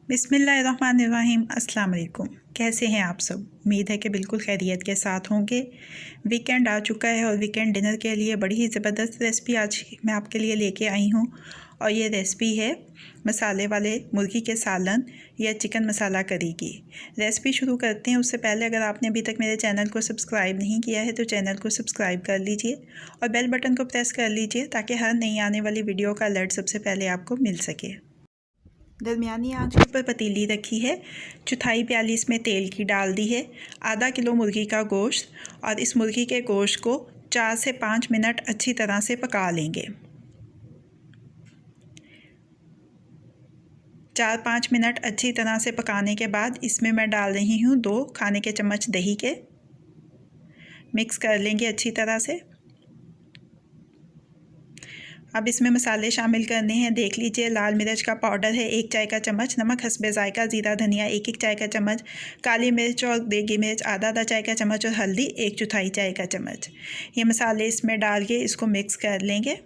बिस्मिल्लाहिर्रहमानिर्रहीम। अस्सलाम वालेकुम। कैसे हैं आप सब? उम्मीद है कि बिल्कुल खैरियत के साथ होंगे। वीकेंड आ चुका है और वीकेंड डिनर के लिए बड़ी ही ज़बरदस्त रेसिपी आज मैं आपके लिए लेके आई हूँ और ये रेसिपी है मसाले वाले मुर्गी के सालन या चिकन मसाला करी की। रेसिपी शुरू करते हैं उससे पहले अगर आपने अभी तक मेरे चैनल को सब्सक्राइब नहीं किया है तो चैनल को सब्सक्राइब कर लीजिए और बेल बटन को प्रेस कर लीजिए ताकि हर नई आने वाली वीडियो का अलर्ट सबसे पहले आपको मिल सके। दरमियानी आंच पर पतीली रखी है, चौथाई प्याली इसमें तेल की डाल दी है, आधा किलो मुर्गी का गोश्त और इस मुर्गी के गोश्त को 4 से 5 मिनट अच्छी तरह से पका लेंगे। 4-5 मिनट अच्छी तरह से पकाने के बाद इसमें मैं डाल रही हूँ 2 खाने के चम्मच दही के। मिक्स कर लेंगे अच्छी तरह से। अब इसमें मसाले शामिल करने हैं। देख लीजिए, लाल मिर्च का पाउडर है 1 चाय का चम्मच, नमक हस्बे जायका, ज़ीरा धनिया 1-1 चाय का चम्मच, काली मिर्च और देगी मिर्च आधा चाय का चम्मच और हल्दी 1/4 चाय का चम्मच। ये मसाले इसमें डाल के इसको मिक्स कर लेंगे।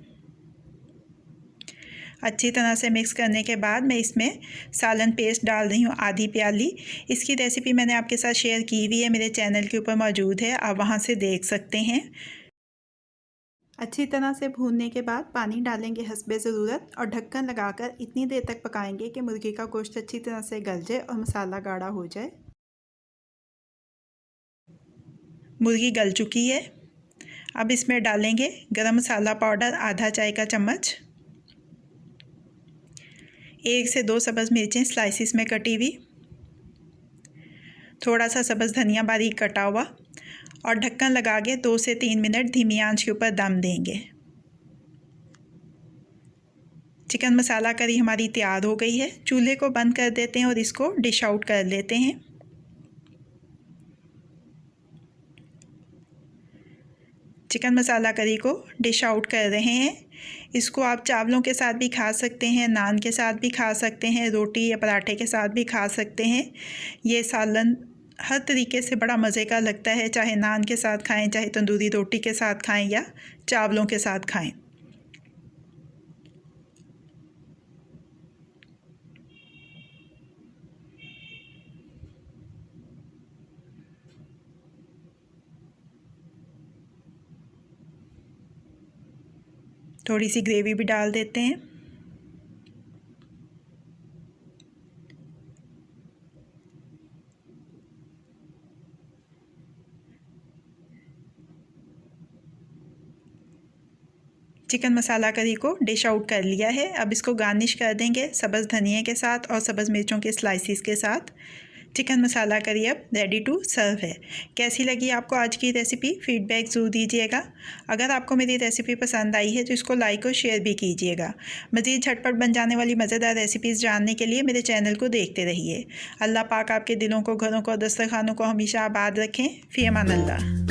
अच्छी तरह से मिक्स करने के बाद मैं इसमें सालन पेस्ट डाल रही हूँ आधी प्याली। इसकी रेसिपी मैंने आपके साथ शेयर की हुई है, मेरे चैनल के ऊपर मौजूद है, आप वहाँ से देख सकते हैं। अच्छी तरह से भूनने के बाद पानी डालेंगे हस्बे ज़रूरत और ढक्कन लगाकर इतनी देर तक पकाएंगे कि मुर्गी का गोश्त अच्छी तरह से गल जाए और मसाला गाढ़ा हो जाए। मुर्गी गल चुकी है। अब इसमें डालेंगे गरम मसाला पाउडर आधा चाय का चम्मच, 1 से 2 सब्ज़ मिर्चें स्लाइसिस में कटी हुई, थोड़ा सा सब्ज़ धनिया बारीक कटा हुआ और ढक्कन लगा के 2 से 3 मिनट धीमी आंच के ऊपर दम देंगे। चिकन मसाला करी हमारी तैयार हो गई है। चूल्हे को बंद कर देते हैं और इसको डिश आउट कर लेते हैं। चिकन मसाला करी को डिश आउट कर रहे हैं। इसको आप चावलों के साथ भी खा सकते हैं, नान के साथ भी खा सकते हैं, रोटी या पराठे के साथ भी खा सकते हैं। ये सालन हर तरीके से बड़ा मज़े का लगता है, चाहे नान के साथ खाएं, चाहे तंदूरी रोटी के साथ खाएं या चावलों के साथ खाएं। थोड़ी सी ग्रेवी भी डाल देते हैं। चिकन मसाला करी को डिश आउट कर लिया है। अब इसको गार्निश कर देंगे सब्ज़ धनिया के साथ और सब्ज़ मिर्चों के स्लाइसिस के साथ। चिकन मसाला करी अब रेडी टू सर्व है। कैसी लगी आपको आज की रेसिपी? फीडबैक ज़रूर दीजिएगा। अगर आपको मेरी रेसिपी पसंद आई है तो इसको लाइक और शेयर भी कीजिएगा। मज़ीद झटपट बन जाने वाली मज़ेदार रेसिपीज़ जानने के लिए मेरे चैनल को देखते रहिए। अल्लाह पाक आपके दिलों को, घरों को, दस्तरखानों को हमेशा आबाद रखें। फ़ी अमान अल्लाह।